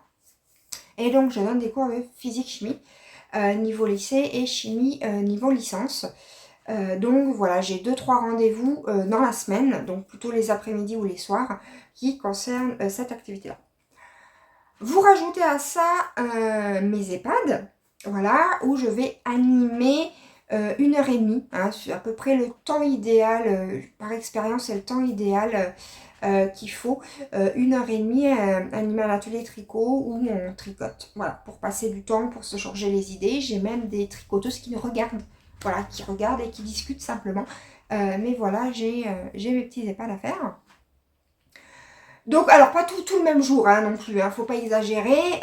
Et donc je donne des cours de physique-chimie niveau lycée et chimie niveau licence. Donc voilà, j'ai 2-3 rendez-vous dans la semaine, donc plutôt les après-midi ou les soirs, qui concernent cette activité-là. Vous rajoutez à ça mes EHPAD, voilà, où je vais animer 1h30, hein, c'est à peu près le temps idéal, par expérience, c'est le temps idéal qu'il faut. 1h30 animer un atelier tricot où on tricote, voilà, pour passer du temps, pour se changer les idées. J'ai même des tricoteuses qui me regardent, voilà, qui regardent et qui discutent simplement. Mais voilà, j'ai mes petits EHPAD à faire. Donc, alors pas tout le même jour hein, non plus, hein, faut pas exagérer,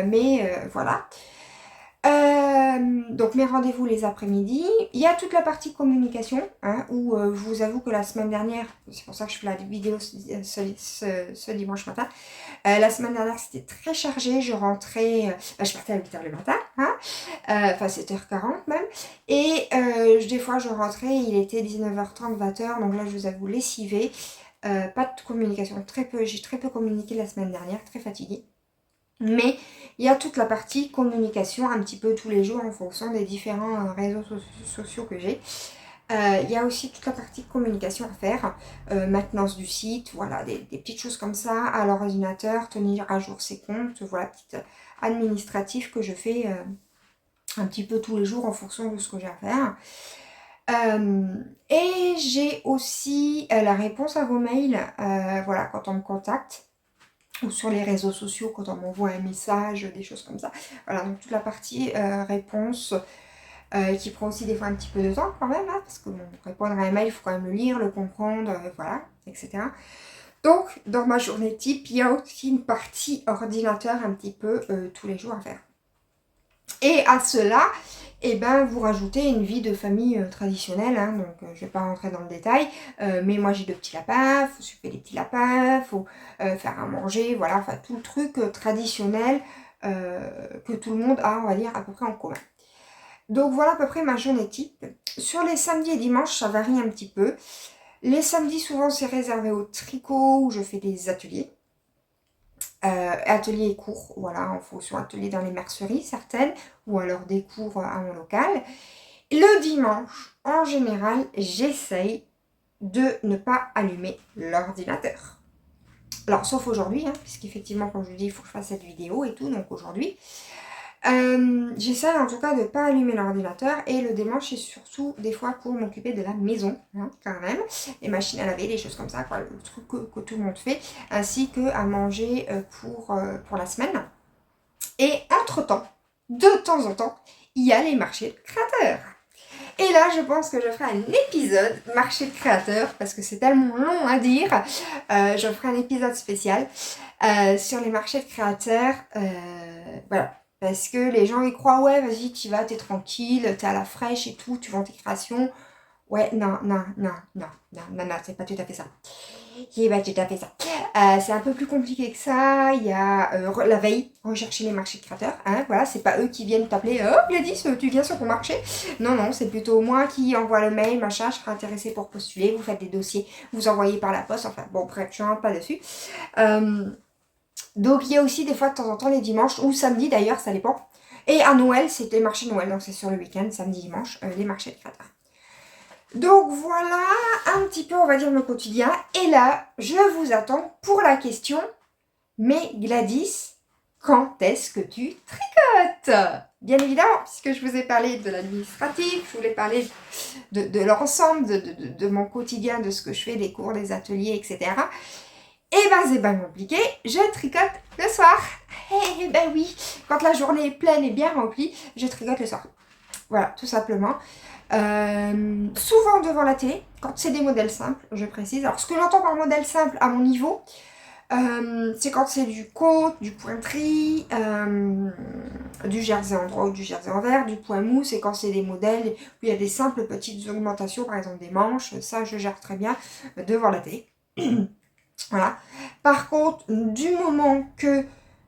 mais voilà. Donc mes rendez-vous les après-midi. Il y a toute la partie communication, hein, où je vous avoue que la semaine dernière, c'est pour ça que je fais la vidéo ce dimanche matin, la semaine dernière c'était très chargé, je rentrais, je partais à 8h le matin, hein, enfin 7h40 même, et des fois je rentrais, il était 19h30, 20h, donc là je vous avoue lessivé. Pas de communication, j'ai très peu communiqué la semaine dernière, très fatiguée. Mais il y a toute la partie communication un petit peu tous les jours en fonction des différents réseaux sociaux que j'ai. Il y a aussi toute la partie communication à faire, maintenance du site, voilà, des petites choses comme ça à l'ordinateur, tenir à jour ses comptes, voilà, petite administratif que je fais un petit peu tous les jours en fonction de ce que j'ai à faire. Et j'ai aussi la réponse à vos mails, voilà, quand on me contacte, ou sur les réseaux sociaux, quand on m'envoie un message, des choses comme ça. Voilà, donc toute la partie réponse, qui prend aussi des fois un petit peu de temps quand même, hein, parce que bon, répondre à un mail, il faut quand même le lire, le comprendre, voilà, etc. Donc, dans ma journée type, il y a aussi une partie ordinateur un petit peu tous les jours à faire. Et à cela, eh ben, vous rajoutez une vie de famille traditionnelle, hein, donc je ne vais pas rentrer dans le détail, mais moi j'ai 2 petits lapins, il faut s'occuper des petits lapins, il faut faire à manger, voilà, enfin tout le truc traditionnel que tout le monde a, on va dire, à peu près en commun. Donc voilà à peu près ma journée type. Sur les samedis et dimanches, ça varie un petit peu. Les samedis, souvent, c'est réservé au tricot, où je fais des ateliers. Ateliers et cours, voilà, en fonction ateliers dans les merceries, certaines, ou alors des cours à mon local. Le dimanche, en général, j'essaye de ne pas allumer l'ordinateur. Alors, sauf aujourd'hui, hein, puisqu'effectivement, comme je vous dis, il faut que je fasse cette vidéo et tout, donc aujourd'hui. J'essaie en tout cas de ne pas allumer l'ordinateur, et le dimanche c'est surtout des fois pour m'occuper de la maison, hein, quand même, les machines à laver, des choses comme ça, quoi, le truc que tout le monde fait, ainsi que à manger pour la semaine. Et entre-temps, de temps en temps, il y a les marchés de créateurs. Et là, je pense que je ferai un épisode marché de créateurs, parce que c'est tellement long à dire. Je ferai un épisode spécial sur les marchés de créateurs. Voilà. Parce que les gens, ils croient, ouais, vas-y, tu vas, t'es tranquille, t'es à la fraîche et tout, tu vends tes créations. Ouais, non, c'est pas tout à fait ça. C'est pas tout à fait ça. C'est un peu plus compliqué que ça. Il y a la veille, rechercher les marchés de créateurs. Hein, voilà, c'est pas eux qui viennent t'appeler. Oh, Gladys, tu viens sur ton marché. Non, c'est plutôt moi qui envoie le mail, machin, je serai intéressée pour postuler. Vous faites des dossiers, vous envoyez par la poste. Enfin, bon, bref, je rentre pas dessus. Donc, il y a aussi des fois, de temps en temps, les dimanches, ou samedi d'ailleurs, ça dépend. Et à Noël, c'est les marchés de Noël. Donc, c'est sur le week-end, samedi, dimanche, les marchés de créateurs. Donc voilà un petit peu, on va dire, le quotidien. Et là, je vous attends pour la question. Mais Gladys, quand est-ce que tu tricotes? Bien évidemment, puisque je vous ai parlé de l'administratif, je voulais parler de l'ensemble, de mon quotidien, de ce que je fais, des cours, des ateliers, etc. Et ben c'est pas compliqué, je tricote le soir. Eh ben oui, quand la journée est pleine et bien remplie, je tricote le soir. Voilà, tout simplement. Souvent devant la télé, quand c'est des modèles simples, je précise. Alors ce que j'entends par modèle simple à mon niveau, c'est quand c'est du côte, du pointerie, du jersey en droit ou du jersey en vert, du point mou, c'est quand c'est des modèles où il y a des simples petites augmentations, par exemple des manches, ça je gère très bien devant la télé. Voilà. Par contre, du moment que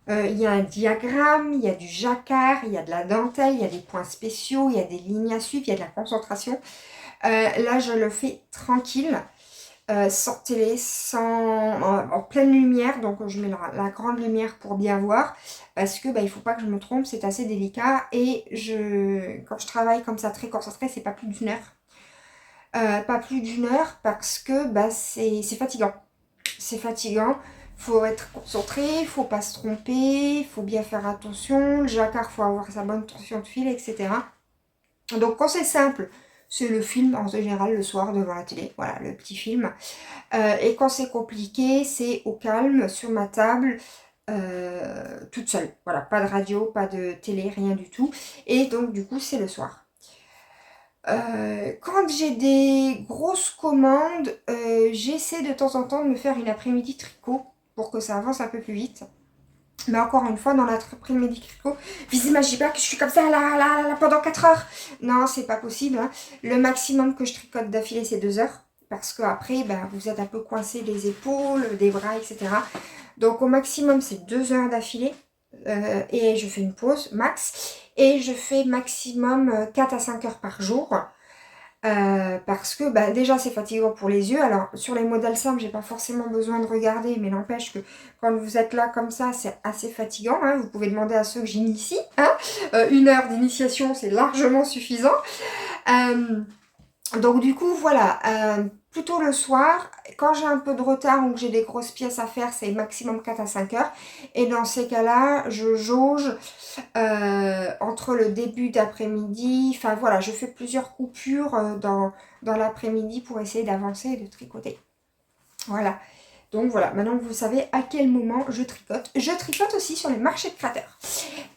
Il y a un diagramme, il y a du jacquard, il y a de la dentelle, il y a des points spéciaux, il y a des lignes à suivre, il y a de la concentration. Là, je le fais tranquille, sans télé, en pleine lumière. Donc, je mets la grande lumière pour bien voir. Parce que il faut pas que je me trompe, c'est assez délicat. Et quand je travaille comme ça, très concentré, c'est pas plus d'une heure. Pas plus d'une heure parce que c'est fatigant. C'est fatigant. Faut être concentré, faut pas se tromper, faut bien faire attention. Le jacquard, faut avoir sa bonne tension de fil, etc. Donc quand c'est simple, c'est le film en général le soir devant la télé, voilà, le petit film. Et quand c'est compliqué, c'est au calme, sur ma table, toute seule. Voilà, pas de radio, pas de télé, rien du tout. Et donc du coup, c'est le soir. Quand j'ai des grosses commandes, j'essaie de temps en temps de me faire une après-midi tricot pour que ça avance un peu plus vite. Mais encore une fois, dans l'après-midi tricot, visez pas que je suis comme ça là, pendant 4 heures. Non, c'est pas possible. Hein. Le maximum que je tricote d'affilée, c'est 2 heures. Parce qu'après, vous êtes un peu coincé les épaules, des bras, etc. Donc au maximum, c'est 2 heures d'affilée. Et je fais une pause, max. Et je fais maximum 4 à 5 heures par jour. Parce que déjà c'est fatigant pour les yeux. Alors sur les modèles simples, j'ai pas forcément besoin de regarder, mais n'empêche que quand vous êtes là comme ça, c'est assez fatigant. Hein. Vous pouvez demander à ceux que j'initie. Hein. 1 heure d'initiation, c'est largement suffisant. Donc du coup, voilà, plutôt le soir, quand j'ai un peu de retard ou que j'ai des grosses pièces à faire, c'est maximum 4 à 5 heures. Et dans ces cas-là, je jauge entre le début d'après-midi, enfin voilà, je fais plusieurs coupures dans l'après-midi pour essayer d'avancer et de tricoter. Voilà. Donc voilà, maintenant que vous savez à quel moment je tricote. Je tricote aussi sur les marchés de créateurs.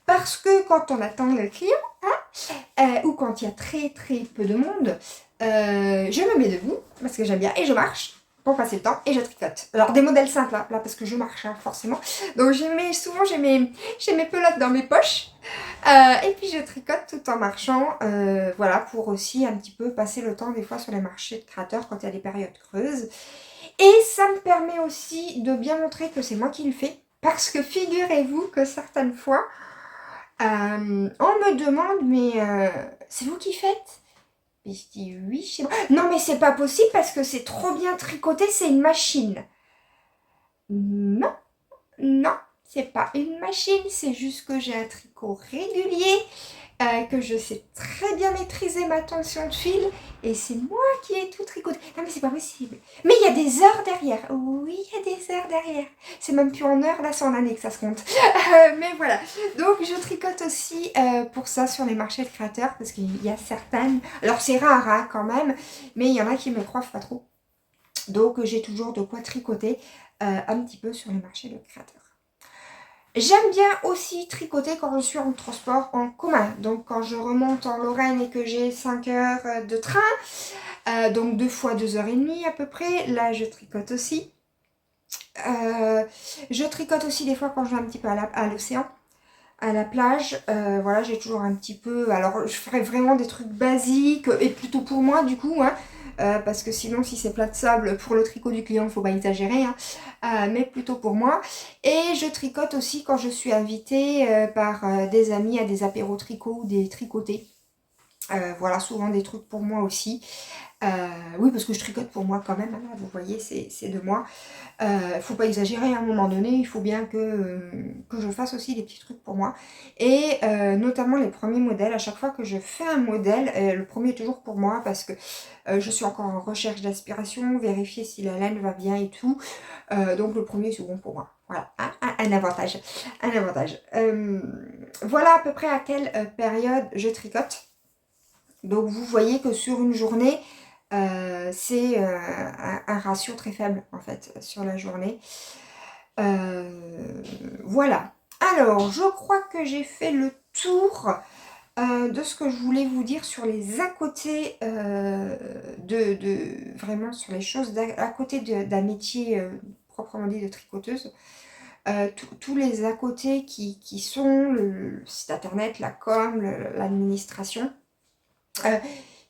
Parce que quand on attend le client, ou quand il y a très très peu de monde, je me mets debout, parce que j'aime bien, et je marche pour passer le temps, et je tricote. Alors des modèles simples, là parce que je marche, hein, forcément. Donc souvent j'ai mes pelotes dans mes poches, et puis je tricote tout en marchant, voilà, pour aussi un petit peu passer le temps des fois sur les marchés de créateurs quand il y a des périodes creuses. Et ça me permet aussi de bien montrer que c'est moi qui le fais, parce que figurez-vous que certaines fois, on me demande, mais c'est vous qui faites? Et je dis oui, c'est moi. Non, mais c'est pas possible parce que c'est trop bien tricoté, c'est une machine. Non, non, c'est pas une machine, c'est juste que j'ai un tricot régulier, que je sais très bien maîtriser ma tension de fil, et c'est moi qui ai tout tricoté. Non mais c'est pas possible. Mais il y a des heures derrière. Oui, il y a des heures derrière. C'est même plus en heures, là c'est en années que ça se compte. Mais voilà. Donc je tricote aussi pour ça sur les marchés de créateurs, parce qu'il y a certaines... Alors c'est rare hein, quand même, mais il y en a qui me croient pas trop. Donc j'ai toujours de quoi tricoter un petit peu sur les marchés de créateurs. J'aime bien aussi tricoter quand je suis en transport en commun. Donc quand je remonte en Lorraine et que j'ai 5 heures de train, donc 2 fois 2h30 à peu près, là je tricote aussi. Je tricote aussi des fois quand je vais un petit peu à l'océan, à la plage. Voilà, j'ai toujours un petit peu... Alors je ferai vraiment des trucs basiques et plutôt pour moi du coup, hein. Parce que sinon si c'est plat de sable pour le tricot du client, faut pas exagérer, hein. Mais plutôt pour moi. Et je tricote aussi quand je suis invitée par des amis à des apéros tricot ou des tricotés. Voilà, souvent des trucs pour moi aussi. Oui, parce que je tricote pour moi quand même, hein, vous voyez, c'est de moi. Faut pas exagérer, à un moment donné, il faut bien que je fasse aussi des petits trucs pour moi. Et notamment les premiers modèles, à chaque fois que je fais un modèle, le premier est toujours pour moi parce que je suis encore en recherche d'inspiration, vérifier si la laine va bien et tout. Donc le premier est souvent pour moi. Voilà, un avantage. Un avantage. Voilà à peu près à quelle période je tricote. Donc vous voyez que sur une journée, c'est un ratio très faible en fait sur la journée. Voilà. Alors, je crois que j'ai fait le tour de ce que je voulais vous dire sur les à côté vraiment sur les choses à côté d'un métier proprement dit de tricoteuse. Tous les à côté qui sont le site internet, la com, l'administration.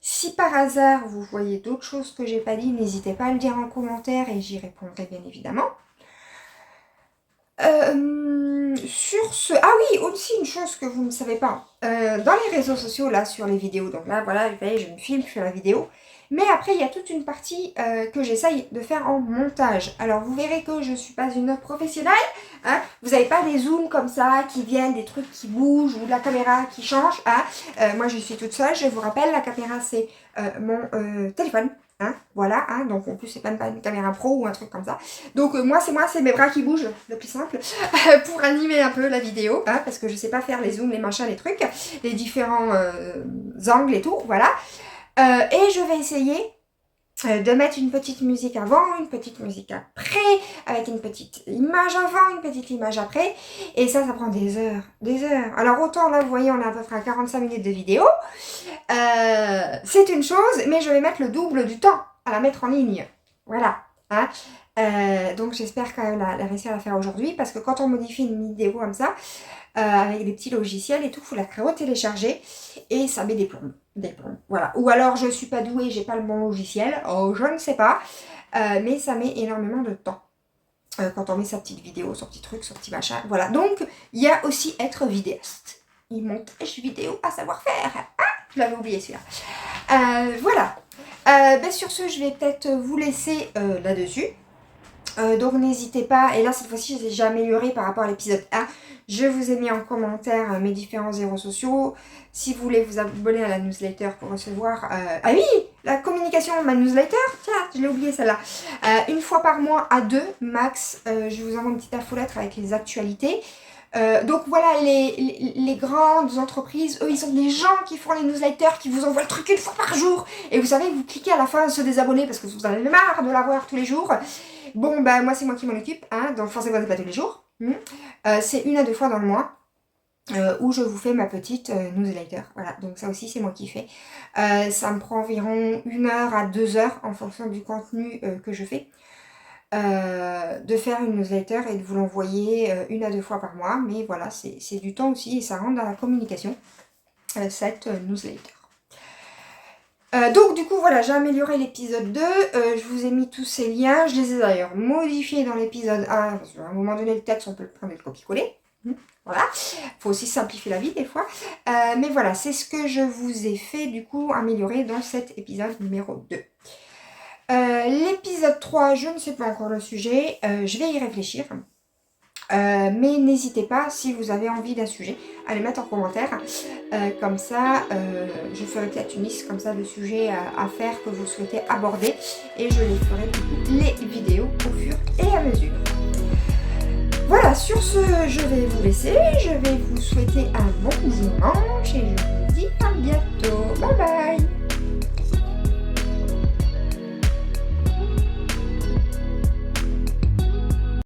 Si par hasard vous voyez d'autres choses que j'ai pas dit, n'hésitez pas à le dire en commentaire et j'y répondrai bien évidemment. Sur ce... Ah oui, aussi une chose que vous ne savez pas. Dans les réseaux sociaux, là, sur les vidéos, donc là, voilà, vous voyez, je me filme, je fais la vidéo. Mais après, il y a toute une partie que j'essaye de faire en montage. Alors, vous verrez que je ne suis pas une professionnelle. Hein. Vous n'avez pas des zooms comme ça, qui viennent, des trucs qui bougent, ou de la caméra qui change. Hein. Moi, je suis toute seule. Je vous rappelle, la caméra, c'est mon téléphone. Hein, voilà, hein, donc en plus c'est même pas une caméra pro ou un truc comme ça. Donc moi c'est mes bras qui bougent, le plus simple, pour animer un peu la vidéo, hein, parce que je sais pas faire les zooms, les machins, les trucs, les différents angles et tout, voilà. Et je vais essayer de mettre une petite musique avant, une petite musique après, avec une petite image avant, une petite image après, et ça prend des heures, des heures. Alors autant là, vous voyez, on a à peu près 45 minutes de vidéo, c'est une chose, mais je vais mettre le double du temps à la mettre en ligne, voilà, hein. Donc j'espère quand même la réussir à la faire aujourd'hui, parce que quand on modifie une vidéo comme ça, avec des petits logiciels et tout, il faut la télécharger, et ça met des plombs. Voilà. Ou alors je suis pas douée, j'ai pas le bon logiciel, oh, je ne sais pas, mais ça met énormément de temps quand on met sa petite vidéo, son petit truc, son petit machin, voilà. Donc il y a aussi être vidéaste, montage vidéo à savoir faire. Ah, je l'avais oublié celui-là. Voilà. Sur ce, je vais peut-être vous laisser là-dessus. Donc n'hésitez pas, et là cette fois-ci j'ai déjà amélioré par rapport à l'épisode 1, je vous ai mis en commentaire mes différents réseaux sociaux, si vous voulez vous abonner à la newsletter pour recevoir, ah oui, la communication, ma newsletter, tiens, je l'ai oublié celle-là, une fois par mois à 2 max, je vous envoie une petite infolettre avec les actualités. Donc voilà, les grandes entreprises, eux, ils ont des gens qui font les newsletters, qui vous envoient le truc une fois par jour. Et vous savez, vous cliquez à la fin se désabonner parce que vous en avez marre de l'avoir tous les jours. Bon, bah moi, c'est moi qui m'en occupe, hein, donc forcément, c'est pas tous les jours. C'est 1 à 2 fois dans le mois où je vous fais ma petite newsletter. Voilà, donc ça aussi, c'est moi qui fais. Ça me prend environ 1 heure à 2 heures en fonction du contenu que je fais. De faire une newsletter et de vous l'envoyer 1 à 2 fois par mois, mais voilà, c'est du temps aussi et ça rentre dans la communication, cette newsletter. Donc du coup voilà, j'ai amélioré l'épisode 2, je vous ai mis tous ces liens, je les ai d'ailleurs modifiés dans l'épisode 1, parce qu'à un moment donné le texte on peut le prendre et le copier-coller, voilà, faut aussi simplifier la vie des fois, mais voilà, c'est ce que je vous ai fait du coup améliorer dans cet épisode numéro 2. L'épisode 3, je ne sais pas encore le sujet, je vais y réfléchir. Mais n'hésitez pas, si vous avez envie d'un sujet, à le mettre en commentaire. Comme ça, je ferai peut-être une liste comme ça de sujets à faire que vous souhaitez aborder. Et je les ferai du coup les vidéos au fur et à mesure. Voilà, sur ce, je vais vous laisser. Je vais vous souhaiter un bon dimanche et je vous dis à bientôt. Bye bye!